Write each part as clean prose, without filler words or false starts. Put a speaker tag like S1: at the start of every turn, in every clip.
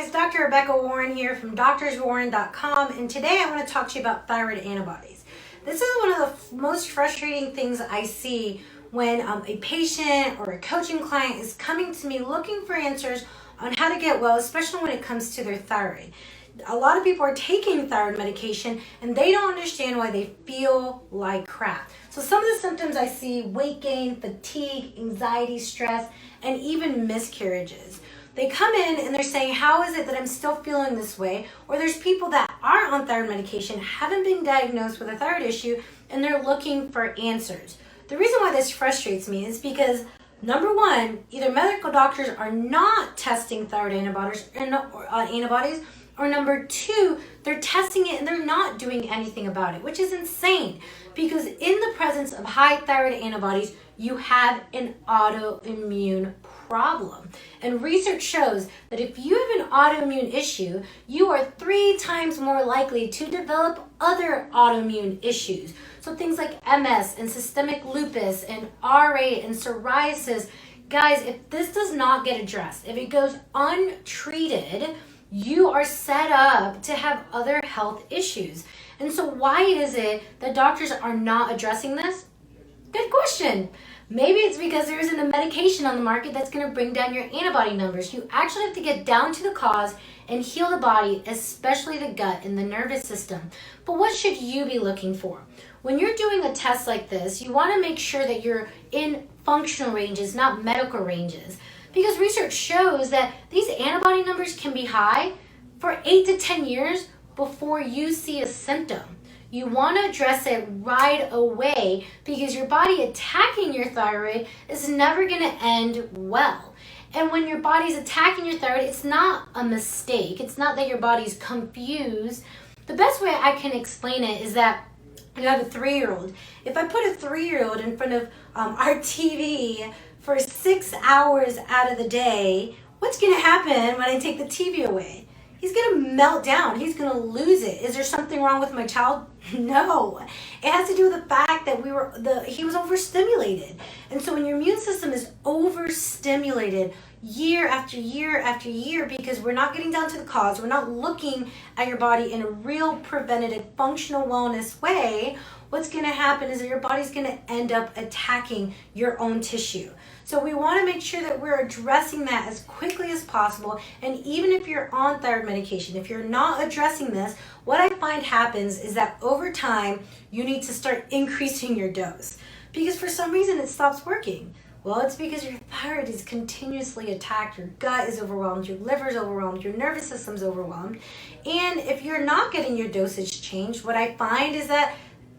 S1: guys, Dr. Rebecca Warren here from doctorswarren.com, and today I want to talk to you about thyroid antibodies. This is one of the most frustrating things I see when a patient or a coaching client is coming to me looking for answers on how to get well, especially when it comes to their thyroid. A lot of people are taking thyroid medication and they don't understand why they feel like crap. So some of the symptoms I see: weight gain, fatigue, anxiety, stress, and even miscarriages. They come in and they're saying, how is it that I'm still feeling this way? Or there's people that are on thyroid medication, haven't been diagnosed with a thyroid issue, and they're looking for answers. The reason why this frustrates me is because, number one, either medical doctors are not testing thyroid antibodies, or number two, they're testing it and they're not doing anything about it, which is insane. Because in the presence of high thyroid antibodies, you have an autoimmune problem. And research shows that if you have an autoimmune issue, you are 3 times more likely to develop other autoimmune issues. So things like MS and systemic lupus and RA and psoriasis. Guys, if this does not get addressed, if it goes untreated, you are set up to have other health issues. And so why is it that doctors are not addressing this? Good question. Maybe it's because there isn't a medication on the market that's going to bring down your antibody numbers. You actually have to get down to the cause and heal the body, especially the gut and the nervous system. But what should you be looking for? When you're doing a test like this, you want to make sure that you're in functional ranges, not medical ranges. Because research shows that these antibody numbers can be high for 8 to 10 years before you see a symptom. You want to address it right away because your body attacking your thyroid is never going to end well. And when your body's attacking your thyroid, it's not a mistake. It's not that your body's confused. The best way I can explain it is that you have a 3-year-old. If I put a 3-year-old in front of our TV for 6 hours out of the day, what's going to happen when I take the TV away? He's going to melt down. He's going to lose it. Is there something wrong with my child? No. It has to do with the fact that he was overstimulated. And so when your immune system is overstimulated year after year after year, because we're not getting down to the cause, we're not looking at your body in a real preventative functional wellness way, what's going to happen is that your body's going to end up attacking your own tissue. So we want to make sure that we're addressing that as quickly as possible. And even if you're on thyroid medication, if you're not addressing this, what I find happens is that over time, you need to start increasing your dose. Because for some reason, it stops working. Well, it's because your thyroid is continuously attacked, your gut is overwhelmed, your liver is overwhelmed, your nervous system's overwhelmed. And if you're not getting your dosage changed, what I find is that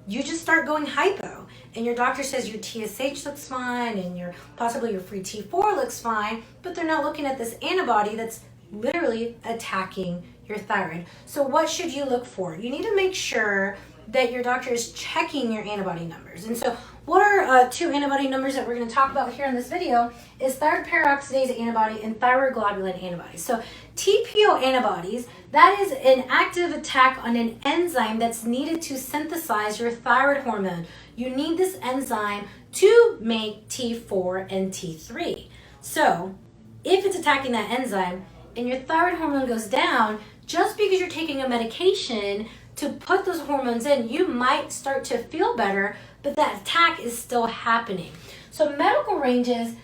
S1: you just start going hypo, and your doctor says your TSH looks fine and possibly your free T4 looks fine, but they're not looking at this antibody that's literally attacking your thyroid. So what should you look for? You need to make sure that your doctor is checking your antibody numbers. And so what are 2 antibody numbers that we're going to talk about here in this video is thyroid peroxidase antibody and thyroid globulin antibodies. So TPO antibodies, that is an active attack on an enzyme that's needed to synthesize your thyroid hormone. You need this enzyme to make T4 and T3. So if it's attacking that enzyme and your thyroid hormone goes down, just because you're taking a medication to put those hormones in, you might start to feel better, but that attack is still happening. So medical ranges,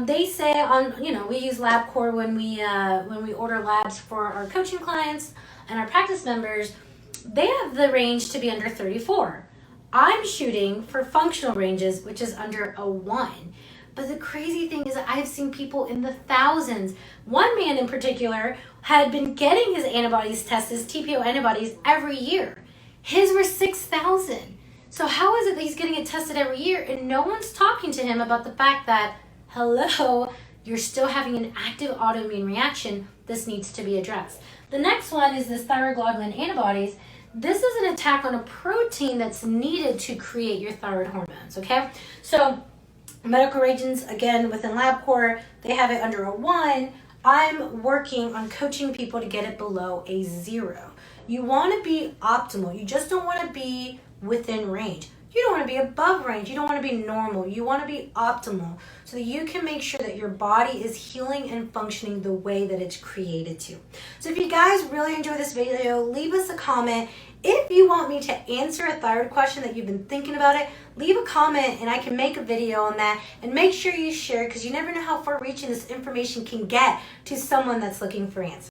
S1: they say we use LabCorp when we order labs for our coaching clients and our practice members. They have the range to be under 34. I'm shooting for functional ranges, which is under a 1. But the crazy thing is I've seen people in the thousands. One man in particular had been getting his antibodies tested, his TPO antibodies, every year. His were 6,000. So how is it that he's getting it tested every year and no one's talking to him about the fact that, hello, you're still having an active autoimmune reaction? This needs to be addressed. The next one is this thyroid globulin antibodies. This is an attack on a protein that's needed to create your thyroid hormones, okay? So medical regions, again, within LabCorp, they have it under a 1. I'm working on coaching people to get it below a 0. You want to be optimal. You just don't want to be within range. You don't want to be above range. You don't want to be normal. You want to be optimal so that you can make sure that your body is healing and functioning the way that it's created to. So if you guys really enjoy this video, leave us a comment. If you want me to answer a thyroid question that you've been thinking about it, leave a comment and I can make a video on that. And make sure you share, because you never know how far reaching this information can get to someone that's looking for answers.